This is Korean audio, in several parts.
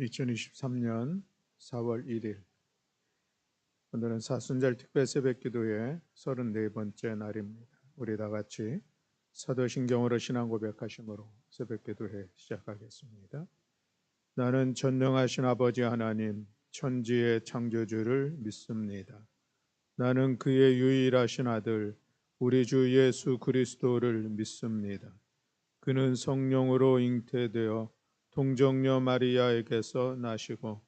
2023년 4월 1일 오늘은 사순절 특별 새벽기도의 34번째 날입니다. 우리 다 같이 사도신경으로 신앙 고백하심으로 새벽기도회 시작하겠습니다. 나는 전능하신 아버지 하나님 천지의 창조주를 믿습니다. 나는 그의 유일하신 아들 우리 주 예수 그리스도를 믿습니다. 그는 성령으로 잉태되어 동정녀 마리아에게서 나시고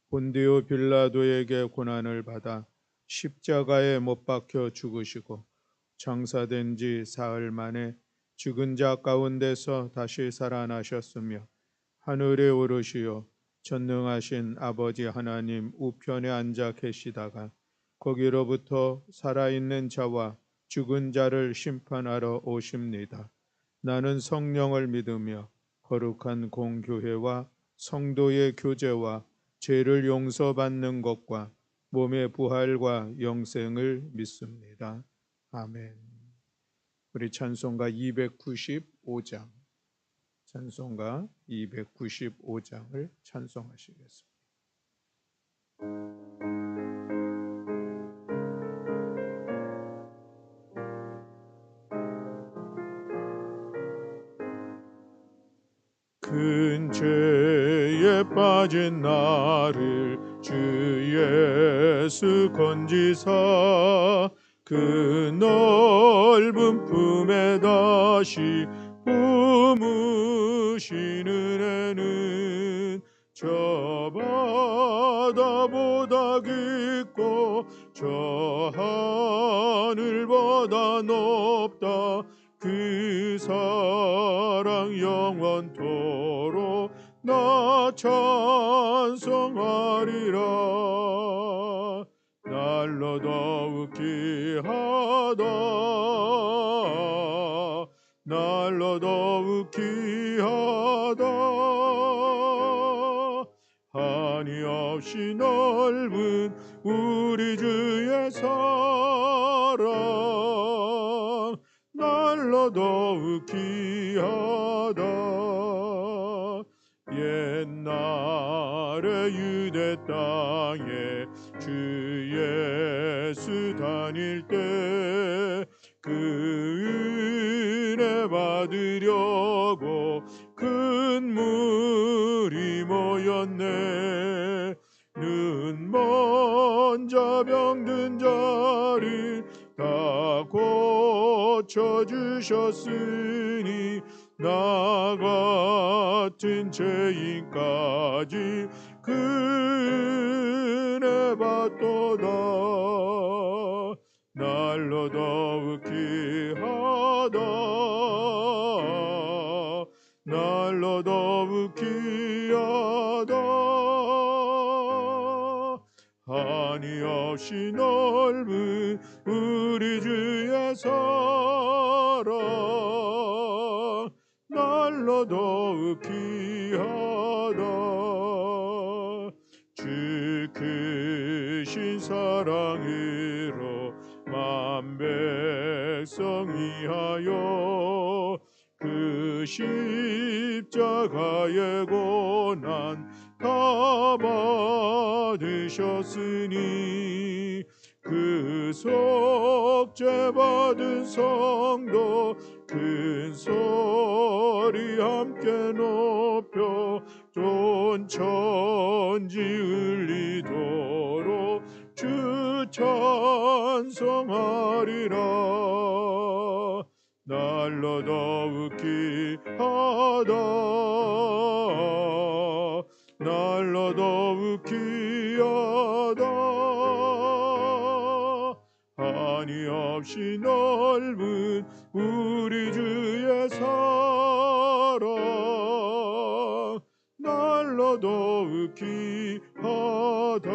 본디오 빌라도에게 고난을 받아 십자가에 못 박혀 죽으시고 장사된 지 사흘 만에 죽은 자 가운데서 다시 살아나셨으며 하늘에 오르시어 전능하신 아버지 하나님 우편에 앉아 계시다가 거기로부터 살아있는 자와 죽은 자를 심판하러 오십니다. 나는 성령을 믿으며 거룩한 공교회와 성도의 교제와 죄를 용서받는 것과 몸의 부활과 영생을 믿습니다. 아멘. 우리 찬송가 295장, 찬송가 295장을 찬송하시겠습니다. 큰 죄에 빠진 나를 주 예수 건지사 그 넓은 품에 다시 품으신 은혜는 저 바다보다 깊고 저 하늘보다 높다. 그 사랑 영원토록 나 찬송하리라. 날로 더욱 귀하다. 날로 더욱 귀하다. 한이 없이 넓은 우리 주의 사랑 날로 더욱 귀하다. 옛날에 유대 땅에 주 예수 다닐 때 그 은혜 받으려고 큰 무리 모였네. 눈먼 자 병든 자를 다 고쳐주셨으니 나 같은 죄인까지 그 은혜 받도다. 날로 더욱 귀하다. 날로 더욱 귀하다. 한이 없이 넓은 우리 주의 사랑 날로 더욱 귀하다. 주 크신 사랑으로 만 백성 위하여 그 십자가의 고난 다 받으셨으니 그 속죄 받은 성도 큰 소리 함께 높여 온 천지 울리도록 주 찬송하리라. 날로 더욱 귀하다. 날로 더욱 귀하다. 한이 없이 넓은 우리 주의 사랑 날로 더욱 귀하다.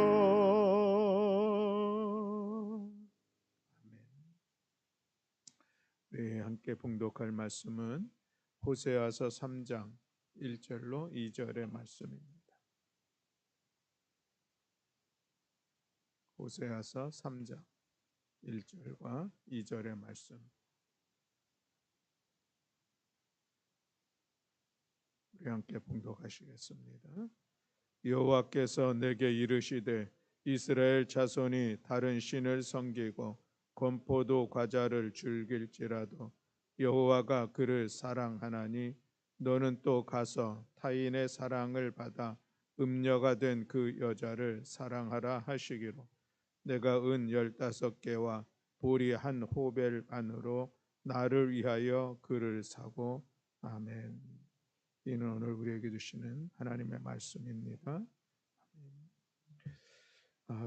네, 함께 봉독할 말씀은 호세아서 3장 1절로 2절의 말씀입니다. 호세아서 3장 1절과 2절의 말씀. 우리 함께 봉독하시겠습니다. 여호와께서 내게 이르시되 이스라엘 자손이 다른 신을 섬기고 건포도 과자를 즐길지라도 여호와가 그를 사랑하나니 너는 또 가서 타인의 사랑을 받아 음녀가 된 그 여자를 사랑하라 하시기로 내가 은 15개와 보리 한 호벨 반으로 나를 위하여 그를 사고. 아멘. 이는 오늘 우리에게 주시는 하나님의 말씀입니다.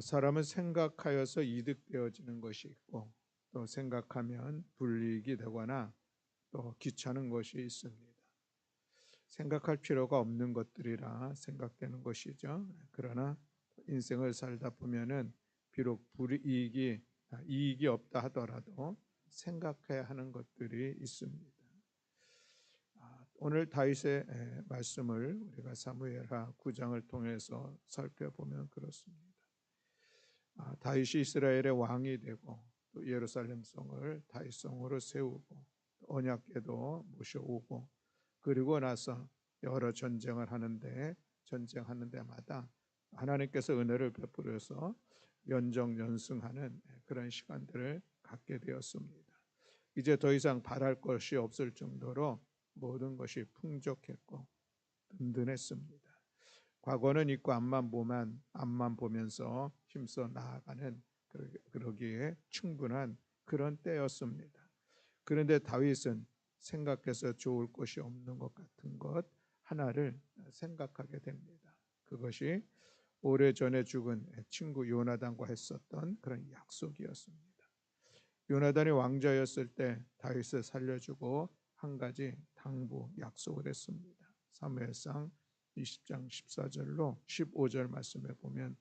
사람은 생각하여서 이득되어지는 것이 있고 또 생각하면 불이익이 되거나 또 귀찮은 것이 있습니다. 생각할 필요가 없는 것들이라 생각되는 것이죠. 그러나 인생을 살다 보면은 비록 이익이 없다 하더라도 생각해야 하는 것들이 있습니다. 오늘 다윗의 말씀을 우리가 사무엘하 9장을 통해서 살펴보면 그렇습니다. 다윗이 이스라엘의 왕이 되고 또 예루살렘 성을 다윗 성으로 세우고 언약궤도 모셔오고 그리고 나서 여러 전쟁하는 데마다 하나님께서 은혜를 베풀어서 연정연승하는 그런 시간들을 갖게 되었습니다. 이제 더 이상 바랄 것이 없을 정도로 모든 것이 풍족했고 든든했습니다. 과거는 있고 앞만 보면서 힘써 나아가는 그러기에 충분한 그런 때였습니다. 그런데 다윗은 생각해서 좋을 것이 없는 것 같은 것 하나를 생각하게 됩니다. 그것이 오래전에 죽은 친구 요나단과 했었던 그런 약속이었습니다. 요나단이 왕자였을 때 다윗을 살려주고 한 가지 당부 약속을 했습니다. 사무엘상 20장 14절로 15절 말씀에 보면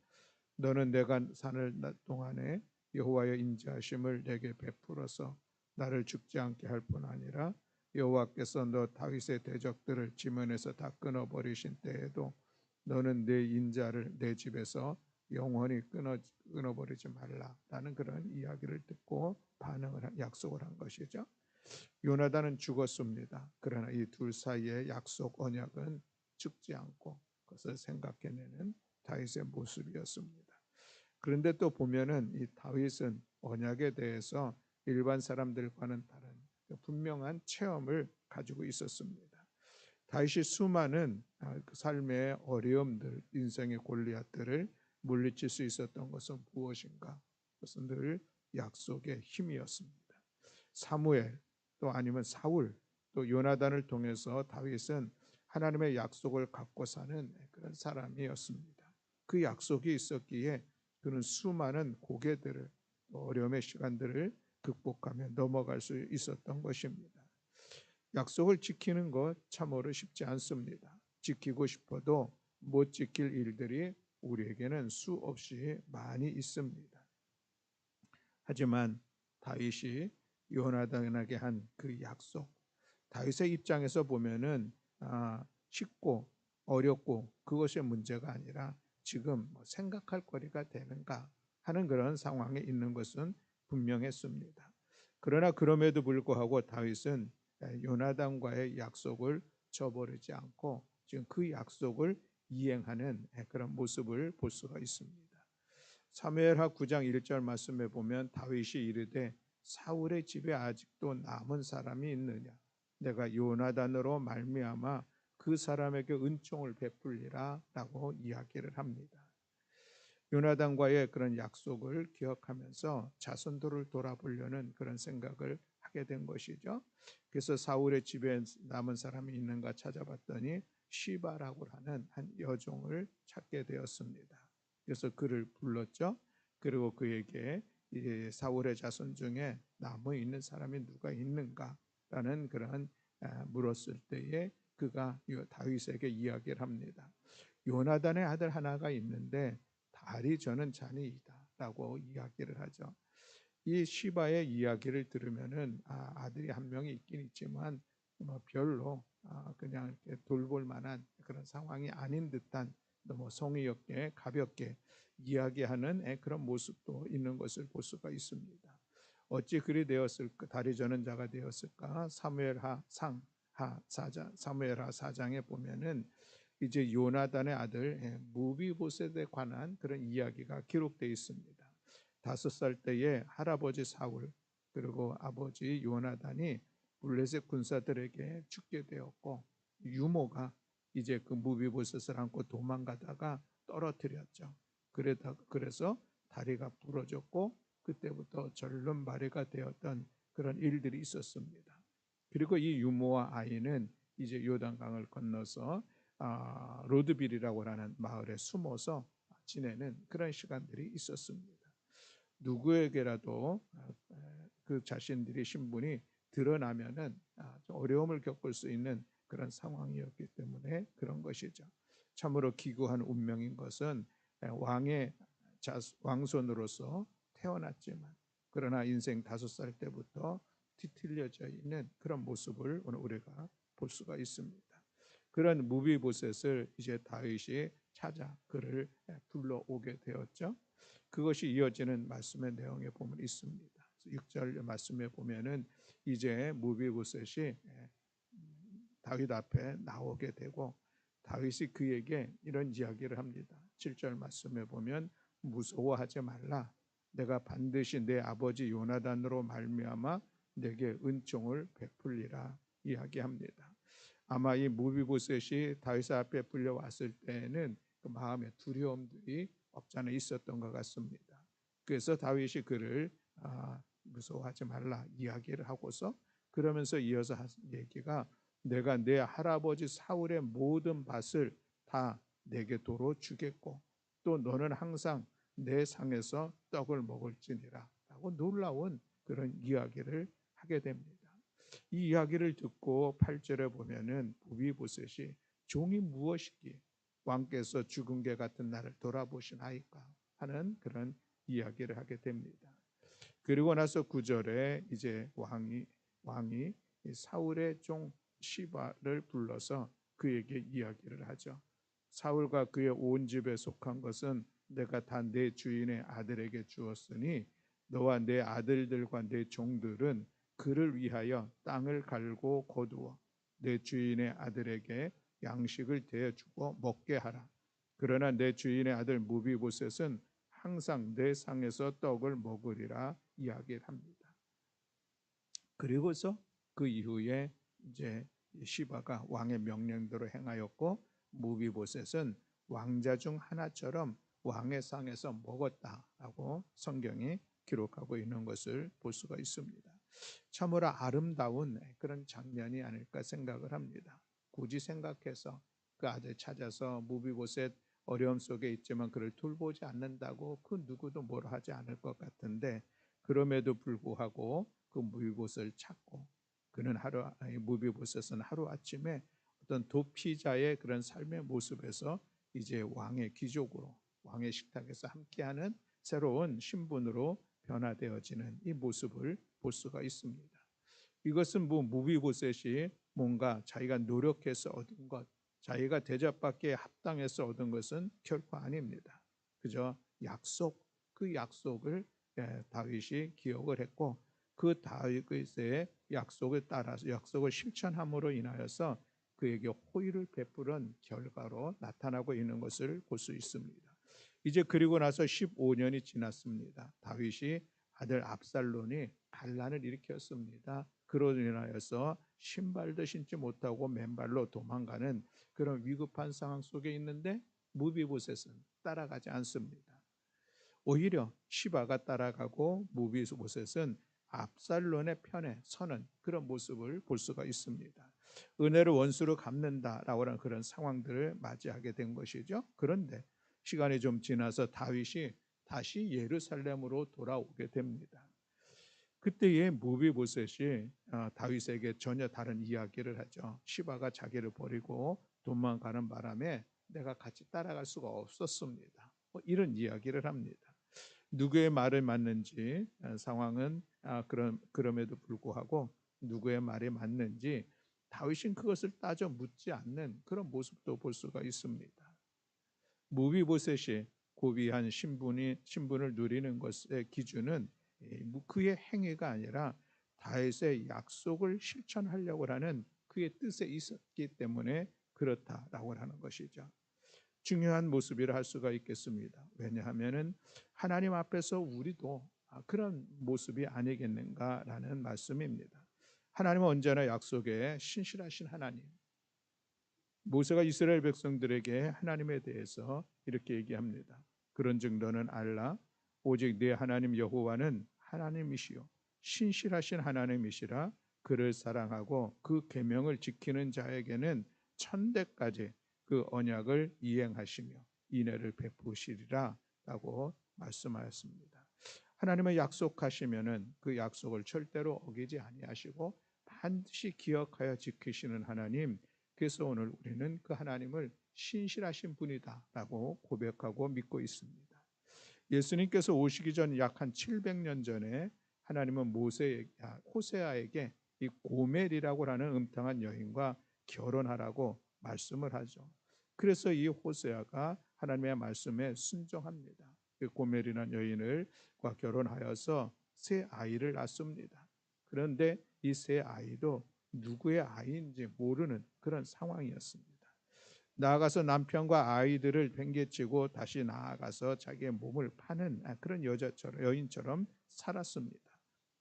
너는 내가 사는 동안에 여호와의 인자하심을 내게 베풀어서 나를 죽지 않게 할 뿐 아니라 여호와께서 너 다윗의 대적들을 지면에서 다 끊어버리신 때에도 너는 내 인자를 내 집에서 영원히 끊어버리지 말라라는 그런 이야기를 듣고 약속을 한 것이죠. 요나단은 죽었습니다. 그러나 이 둘 사이의 약속 언약은 죽지 않고 그것을 생각해내는 다윗의 모습이었습니다. 그런데 또 보면은 이 다윗은 언약에 대해서 일반 사람들과는 다른 분명한 체험을 가지고 있었습니다. 다윗이 수많은 삶의 어려움들, 인생의 골리앗들을 물리칠 수 있었던 것은 무엇인가? 그것은 늘 약속의 힘이었습니다. 사무엘 또 아니면 사울 또 요나단을 통해서 다윗은 하나님의 약속을 갖고 사는 그런 사람이었습니다. 그 약속이 있었기에 그는 수많은 고개들을 어려움의 시간들을 극복하며 넘어갈 수 있었던 것입니다. 약속을 지키는 것 참으로 쉽지 않습니다. 지키고 싶어도 못 지킬 일들이 우리에게는 수없이 많이 있습니다. 하지만 다윗이 요나단에게 한 그 약속, 다윗의 입장에서 보면은 쉽고 어렵고 그것이 문제가 아니라 지금 생각할 거리가 되는가 하는 그런 상황에 있는 것은 분명했습니다. 그러나 그럼에도 불구하고 다윗은 요나단과의 약속을 저버리지 않고 지금 그 약속을 이행하는 그런 모습을 볼 수가 있습니다. 사무엘하 9장 1절 말씀에 보면 다윗이 이르되 사울의 집에 아직도 남은 사람이 있느냐 내가 요나단으로 말미암아 그 사람에게 은총을 베풀리라 라고 이야기를 합니다. 요나단과의 그런 약속을 기억하면서 자손들을 돌아보려는 그런 생각을 하게 된 것이죠. 그래서 사울의 집에 남은 사람이 있는가 찾아봤더니 시바라고 하는 한 여종을 찾게 되었습니다. 그래서 그를 불렀죠. 그리고 그에게 사울의 자손 중에 남아 있는 사람이 누가 있는가라는 그런 물었을 때에 그가 다윗에게 이야기를 합니다. 요나단의 아들 하나가 있는데 다리 저는 자니이다라고 이야기를 하죠. 이 시바의 이야기를 들으면은 아들이 한 명이 있긴 있지만 별로 그냥 이렇게 돌볼 만한 그런 상황이 아닌 듯한 너무 성의 없게 가볍게 이야기하는 그런 모습도 있는 것을 볼 수가 있습니다. 어찌 그리 되었을까? 다리 저는 자가 되었을까? 사무엘하 4장에 보면은 이제 요나단의 아들 무비보셋에 관한 그런 이야기가 기록되어 있습니다. 5살 때에 할아버지 사울 그리고 아버지 요나단이 블레셋 군사들에게 죽게 되었고, 유모가 이제 그 무비보셋을 안고 도망가다가 떨어뜨렸죠. 그래서 다리가 부러졌고 그때부터 절름발이가 되었던 그런 일들이 있었습니다. 그리고 이 유모와 아이는 이제 요단강을 건너서 로드빌이라고 하는 마을에 숨어서 지내는 그런 시간들이 있었습니다. 누구에게라도 그 자신들의 신분이 드러나면은 좀 어려움을 겪을 수 있는 그런 상황이었기 때문에 그런 것이죠. 참으로 기구한 운명인 것은 왕의 왕손으로서 태어났지만, 그러나 인생 5살 때부터 뒤틀려져 있는 그런 모습을 오늘 우리가 볼 수가 있습니다. 그런 무비보셋을 이제 다윗이 찾아 그를 불러오게 되었죠. 그것이 이어지는 말씀의 내용에 보면 있습니다. 6절 말씀에 보면은 이제 무비보셋이 다윗 앞에 나오게 되고, 다윗이 그에게 이런 이야기를 합니다. 7절 말씀에 보면 무서워하지 말라. 내가 반드시 내 아버지 요나단으로 말미암아 내게 은총을 베풀리라 이야기합니다. 아마 이 무비보셋이 다윗 앞에 불려왔을 때는 그 마음의 두려움들이 없지 않아 있었던 것 같습니다. 그래서 다윗이 그를 무서워하지 말라 이야기를 하고서, 그러면서 이어서 한 얘기가 내가 내 할아버지 사울의 모든 밭을 다 내게 도로 주겠고 또 너는 항상 내 상에서 떡을 먹을지니라 라고 놀라운 그런 이야기를 하게 됩니다. 이 이야기를 듣고 8절에 보면은 무비보셋이 종이 무엇이기에 왕께서 죽은 개 같은 나를 돌아보시나이까 하는 그런 이야기를 하게 됩니다. 그리고 나서 9절에 이제 왕이 사울의 종 시바를 불러서 그에게 이야기를 하죠. 사울과 그의 온 집에 속한 것은 내가 다 내 주인의 아들에게 주었으니 너와 내 아들들과 내 종들은 그를 위하여 땅을 갈고 거두어 내 주인의 아들에게 양식을 대주고 먹게 하라. 그러나 내 주인의 아들 무비보셋은 항상 내 상에서 떡을 먹으리라 이야기를 합니다. 그리고서 그 이후에 이제 시바가 왕의 명령대로 행하였고, 무비보셋은 왕자 중 하나처럼 왕의 상에서 먹었다라고 성경이 기록하고 있는 것을 볼 수가 있습니다. 참으로 아름다운 그런 장면이 아닐까 생각을 합니다. 굳이 생각해서 그 아들 찾아서 무비보셋 어려움 속에 있지만 그를 돌보지 않는다고 그 누구도 뭐라 하지 않을 것 같은데, 그럼에도 불구하고 그 무비보셋을 찾고 그는 무비보셋은 하루아침에 어떤 도피자의 그런 삶의 모습에서 이제 왕의 귀족으로 왕의 식탁에서 함께하는 새로운 신분으로 변화되어지는 이 모습을 볼 수가 있습니다. 이것은 무비보셋이 뭔가 자기가 노력해서 얻은 것, 자기가 대접받기에 합당해서 얻은 것은 결코 아닙니다. 그저 그 약속을 다윗이 기억을 했고, 그 다윗의 약속을 따라서 약속을 실천함으로 인하여서 그에게 호의를 베푸는 결과로 나타나고 있는 것을 볼 수 있습니다. 이제 그리고 나서 15년이 지났습니다. 다윗이 아들 압살론이 반란을 일으켰습니다. 그로 인하여서 신발도 신지 못하고 맨발로 도망가는 그런 위급한 상황 속에 있는데 무비보셋은 따라가지 않습니다. 오히려 시바가 따라가고 무비보셋은 압살론의 편에 서는 그런 모습을 볼 수가 있습니다. 은혜를 원수로 갚는다라고 하는 그런 상황들을 맞이하게 된 것이죠. 그런데 시간이 좀 지나서 다윗이 다시 예루살렘으로 돌아오게 됩니다. 그때의 무비보셋이 다윗에게 전혀 다른 이야기를 하죠. 시바가 자기를 버리고 도망가는 바람에 내가 같이 따라갈 수가 없었습니다. 이런 이야기를 합니다. 누구의 말을 맞는지 상황은 그럼에도 불구하고 누구의 말이 맞는지 다윗은 그것을 따져 묻지 않는 그런 모습도 볼 수가 있습니다. 무비보셋이 고귀한 신분을 누리는 것의 기준은 그의 행위가 아니라 다윗의 약속을 실천하려고 하는 그의 뜻에 있었기 때문에 그렇다라고 하는 것이죠. 중요한 모습이라 할 수가 있겠습니다. 왜냐하면은 하나님 앞에서 우리도 그런 모습이 아니겠는가라는 말씀입니다. 하나님은 언제나 약속에 신실하신 하나님. 모세가 이스라엘 백성들에게 하나님에 대해서 이렇게 얘기합니다. 그런즉 너는 알라 오직 네 하나님 여호와는 하나님이시요 신실하신 하나님이시라. 그를 사랑하고 그 계명을 지키는 자에게는 천대까지 그 언약을 이행하시며 인애를 베푸시리라 라고 말씀하였습니다. 하나님은 약속하시면은 그 약속을 절대로 어기지 아니하시고 반드시 기억하여 지키시는 하나님. 그래서 오늘 우리는 그 하나님을 신실하신 분이다라고 고백하고 믿고 있습니다. 예수님께서 오시기 전 약 한 700년 전에 하나님은 호세아에게 이 고멜이라고 하는 음탕한 여인과 결혼하라고 말씀을 하죠. 그래서 이 호세아가 하나님의 말씀에 순종합니다. 그 고멜이라는 여인과 결혼하여서 세 아이를 낳습니다. 그런데 이 세 아이도 누구의 아이인지 모르는 그런 상황이었습니다. 나아가서 남편과 아이들을 팽개치고 다시 나아가서 자기의 몸을 파는 그런 여인처럼 살았습니다.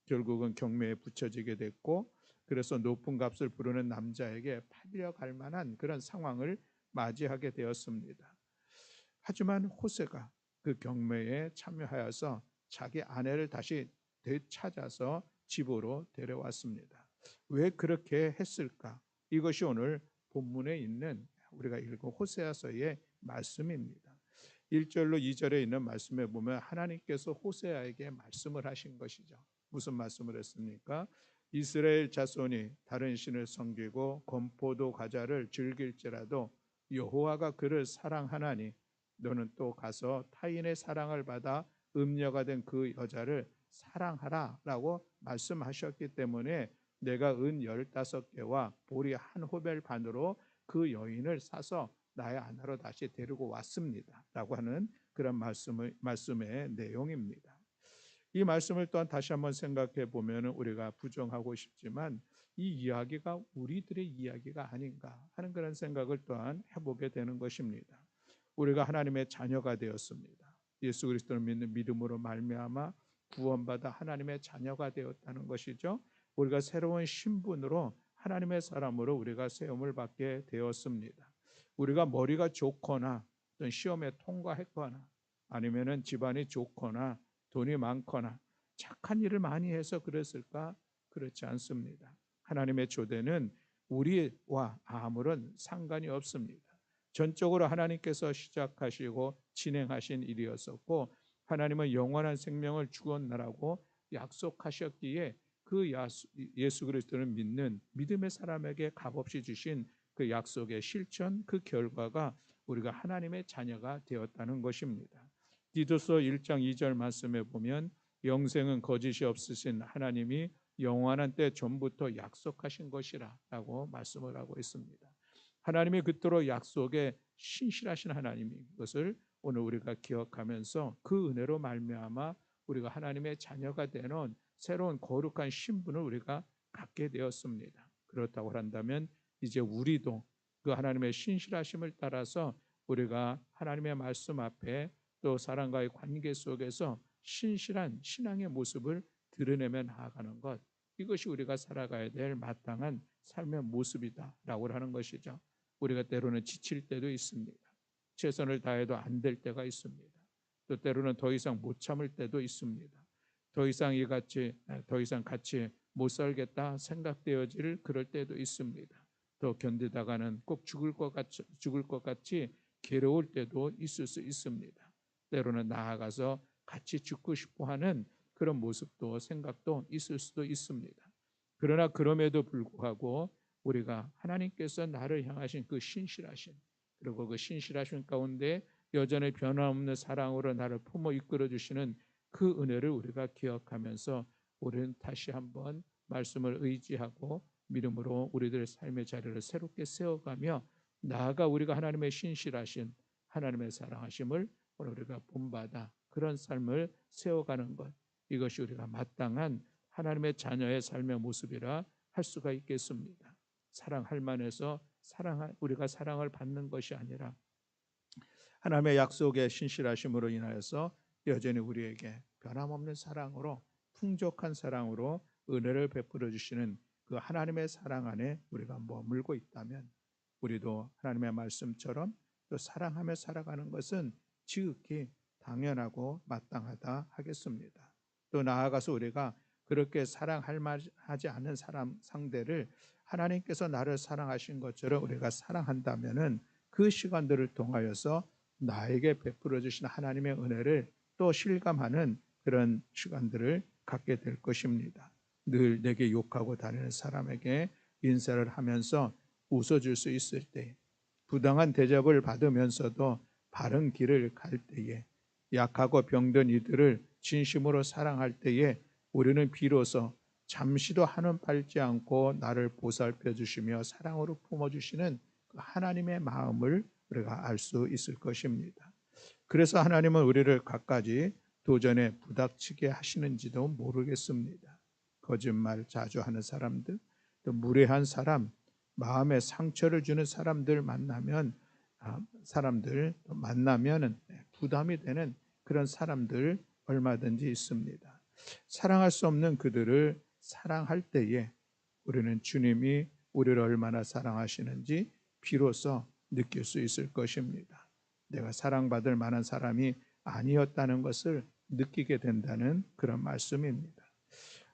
결국은 경매에 붙여지게 됐고, 그래서 높은 값을 부르는 남자에게 팔려갈 만한 그런 상황을 맞이하게 되었습니다. 하지만 호세가 그 경매에 참여하여서 자기 아내를 다시 되찾아서 집으로 데려왔습니다. 왜 그렇게 했을까? 이것이 오늘 본문에 있는 우리가 읽은 호세아서의 말씀입니다. 1절로 2절에 있는 말씀에 보면 하나님께서 호세아에게 말씀을 하신 것이죠. 무슨 말씀을 했습니까? 이스라엘 자손이 다른 신을 섬기고 건포도 과자를 즐길지라도 여호와가 그를 사랑하나니 너는 또 가서 타인의 사랑을 받아 음녀가 된 그 여자를 사랑하라 라고 말씀하셨기 때문에 내가 은 15개와 보리 한 호벨 반으로 그 여인을 사서 나의 아내로 다시 데리고 왔습니다 라고 하는 그런 말씀의 내용입니다. 이 말씀을 또한 다시 한번 생각해 보면 우리가 부정하고 싶지만 이 이야기가 우리들의 이야기가 아닌가 하는 그런 생각을 또한 해보게 되는 것입니다. 우리가 하나님의 자녀가 되었습니다. 예수 그리스도를 믿는 믿음으로 말미암아 구원받아 하나님의 자녀가 되었다는 것이죠. 우리가 새로운 신분으로 하나님의 사람으로 우리가 세움을 받게 되었습니다. 우리가 머리가 좋거나 어떤 시험에 통과했거나 아니면은 집안이 좋거나 돈이 많거나 착한 일을 많이 해서 그랬을까? 그렇지 않습니다. 하나님의 초대는 우리와 아무런 상관이 없습니다. 전적으로 하나님께서 시작하시고 진행하신 일이었었고 하나님은 영원한 생명을 주었나라고 약속하셨기에 그 예수 그리스도를 믿는 믿음의 사람에게 값없이 주신 그 약속의 실천, 그 결과가 우리가 하나님의 자녀가 되었다는 것입니다. 디도서 1장 2절 말씀에 보면 영생은 거짓이 없으신 하나님이 영원한 때 전부터 약속하신 것이라 라고 말씀을 하고 있습니다. 하나님이 그토록 약속에 신실하신 하나님인 것을 오늘 우리가 기억하면서 그 은혜로 말미암아 우리가 하나님의 자녀가 되는 새로운 거룩한 신분을 우리가 갖게 되었습니다. 그렇다고 한다면 이제 우리도 그 하나님의 신실하심을 따라서 우리가 하나님의 말씀 앞에 또 사람과의 관계 속에서 신실한 신앙의 모습을 드러내며 나아가는 것, 이것이 우리가 살아가야 될 마땅한 삶의 모습이다라고 하는 것이죠. 우리가 때로는 지칠 때도 있습니다. 최선을 다해도 안 될 때가 있습니다. 또 때로는 더 이상 못 참을 때도 있습니다. 더 이상 같이 못 살겠다 생각되어질 그럴 때도 있습니다. 더 견디다가는 꼭 죽을 것 같이 괴로울 때도 있을 수 있습니다. 때로는 나아가서 같이 죽고 싶어하는 그런 모습도 생각도 있을 수도 있습니다. 그러나 그럼에도 불구하고 우리가 하나님께서 나를 향하신 그 신실하신, 그리고 그 신실하신 가운데 여전히 변함없는 사랑으로 나를 품어 이끌어 주시는 그 은혜를 우리가 기억하면서 우리는 다시 한번 말씀을 의지하고 믿음으로 우리들의 삶의 자리를 새롭게 세워가며 나아가 우리가 하나님의 신실하신 하나님의 사랑하심을 오늘 우리가 본받아 그런 삶을 세워가는 것, 이것이 우리가 마땅한 하나님의 자녀의 삶의 모습이라 할 수가 있겠습니다. 사랑할 만해서 우리가 사랑을 받는 것이 아니라 하나님의 약속의 신실하심으로 인하여서 여전히 우리에게 변함없는 사랑으로, 풍족한 사랑으로 은혜를 베풀어 주시는 그 하나님의 사랑 안에 우리가 머물고 있다면, 우리도 하나님의 말씀처럼 또 사랑하며 살아가는 것은 지극히 당연하고 마땅하다 하겠습니다. 또 나아가서 우리가 그렇게 사랑할 만하지 않은 사람 상대를 하나님께서 나를 사랑하신 것처럼 우리가 사랑한다면은 그 시간들을 통하여서 나에게 베풀어 주신 하나님의 은혜를 또 실감하는 그런 시간들을 갖게 될 것입니다. 늘 내게 욕하고 다니는 사람에게 인사를 하면서 웃어줄 수 있을 때, 부당한 대접을 받으면서도 바른 길을 갈 때에, 약하고 병든 이들을 진심으로 사랑할 때에 우리는 비로소 잠시도 한눈 팔지 않고 나를 보살펴 주시며 사랑으로 품어주시는 그 하나님의 마음을 우리가 알 수 있을 것입니다. 그래서 하나님은 우리를 갖가지 도전에 부닥치게 하시는지도 모르겠습니다. 거짓말 자주 하는 사람들, 또 무례한 사람, 마음에 상처를 주는 사람들 만나면 부담이 되는 그런 사람들 얼마든지 있습니다. 사랑할 수 없는 그들을 사랑할 때에 우리는 주님이 우리를 얼마나 사랑하시는지 비로소 느낄 수 있을 것입니다. 내가 사랑받을 만한 사람이 아니었다는 것을 느끼게 된다는 그런 말씀입니다.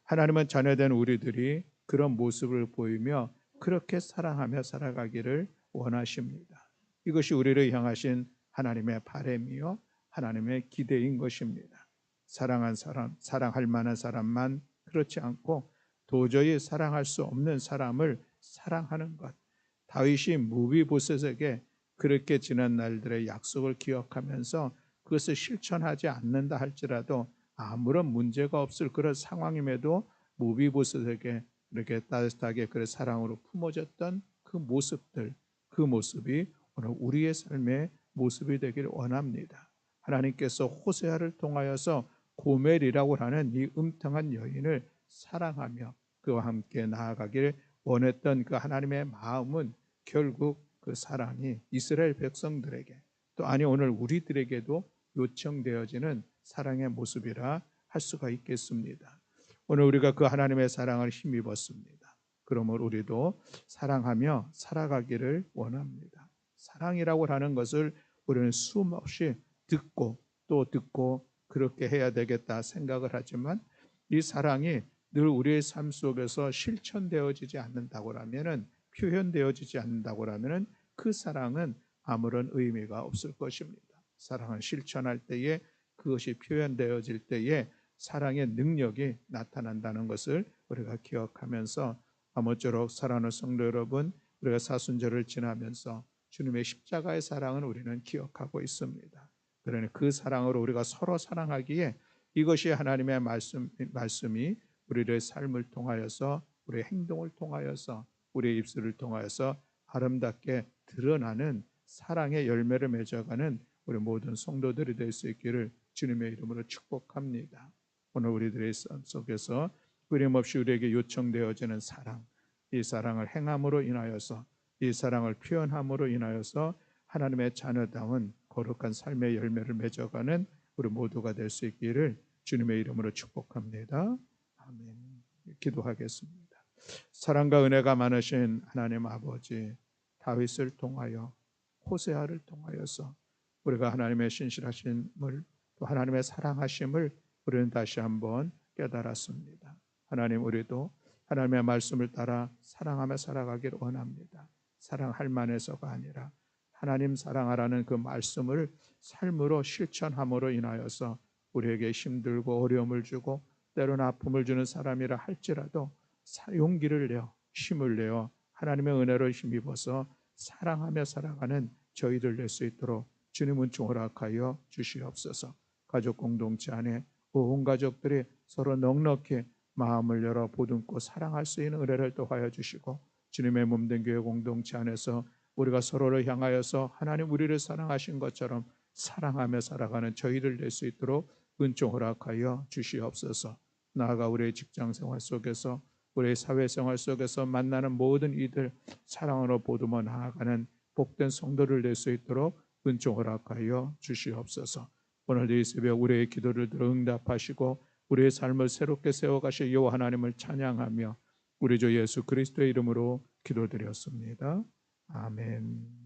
하나님은 자녀된 우리들이 그런 모습을 보이며 그렇게 사랑하며 살아가기를 원하십니다. 이것이 우리를 향하신 하나님의 바람이요 하나님의 기대인 것입니다. 사랑한 사람, 사랑할 만한 사람만 그렇지 않고 도저히 사랑할 수 없는 사람을 사랑하는 것. 다윗이 무비보셋에게 그렇게 지난 날들의 약속을 기억하면서 그것을 실천하지 않는다 할지라도 아무런 문제가 없을 그런 상황임에도 무비보셋에게 이렇게 따뜻하게 그의 사랑으로 품어졌던 그 모습들, 그 모습이 오늘 우리의 삶의 모습이 되기를 원합니다. 하나님께서 호세아를 통하여서 고멜이라고 하는 이 음탕한 여인을 사랑하며 그와 함께 나아가길 원했던 그 하나님의 마음은 결국 그 사랑이 이스라엘 백성들에게, 또 오늘 우리들에게도 요청되어지는 사랑의 모습이라 할 수가 있겠습니다. 오늘 우리가 그 하나님의 사랑을 힘입었습니다. 그러므로 우리도 사랑하며 살아가기를 원합니다. 사랑이라고 하는 것을 우리는 수없이 듣고 또 듣고 그렇게 해야 되겠다 생각을 하지만, 이 사랑이 늘 우리의 삶 속에서 실천되어지지 않는다고 하면은, 표현되어지지 않는다고 하면은 그 사랑은 아무런 의미가 없을 것입니다. 사랑을 실천할 때에, 그것이 표현되어질 때에 사랑의 능력이 나타난다는 것을 우리가 기억하면서, 아무쪼록 사랑하는 성도 여러분, 우리가 사순절을 지나면서 주님의 십자가의 사랑은 우리는 기억하고 있습니다. 그러니 그 사랑으로 우리가 서로 사랑하기에 이것이 하나님의 말씀이 우리의 삶을 통하여서, 우리의 행동을 통하여서, 우리의 입술을 통하여서 아름답게 드러나는 사랑의 열매를 맺어가는 우리 모든 성도들이 될 수 있기를 주님의 이름으로 축복합니다. 오늘 우리들의 삶 속에서 끊임없이 우리에게 요청되어지는 사랑, 이 사랑을 행함으로 인하여서, 이 사랑을 표현함으로 인하여서 하나님의 자녀다운 거룩한 삶의 열매를 맺어가는 우리 모두가 될 수 있기를 주님의 이름으로 축복합니다. 아멘. 기도하겠습니다. 사랑과 은혜가 많으신 하나님 아버지, 다윗을 통하여, 호세아를 통하여서 우리가 하나님의 신실하심을, 또 하나님의 사랑하심을 우리는 다시 한번 깨달았습니다. 하나님, 우리도 하나님의 말씀을 따라 사랑하며 살아가기를 원합니다. 사랑할 만해서가 아니라 하나님 사랑하라는 그 말씀을 삶으로 실천함으로 인하여서 우리에게 힘들고 어려움을 주고 때로는 아픔을 주는 사람이라 할지라도 용기를 내어 힘을 내어 하나님의 은혜로 힘입어서 사랑하며 살아가는 저희들 될 수 있도록 주님은 허락하여 주시옵소서. 가족 공동체 안에 온 가족들이 서로 넉넉히 마음을 열어 보듬고 사랑할 수 있는 은혜를 더하여 주시고, 주님의 몸된 교회 공동체 안에서 우리가 서로를 향하여서 하나님 우리를 사랑하신 것처럼 사랑하며 살아가는 저희들 될 수 있도록 은총 허락하여 주시옵소서. 나아가 우리의 직장 생활 속에서 우리의 사회생활 속에서 만나는 모든 이들 사랑으로 보듬어 나아가는 복된 성도를 될 수 있도록 은총 허락하여 주시옵소서. 오늘도 이 새벽 우리의 기도를 들어 응답하시고 우리의 삶을 새롭게 세워가실 여호와 하나님을 찬양하며 우리 주 예수 그리스도의 이름으로 기도드렸습니다. 아멘.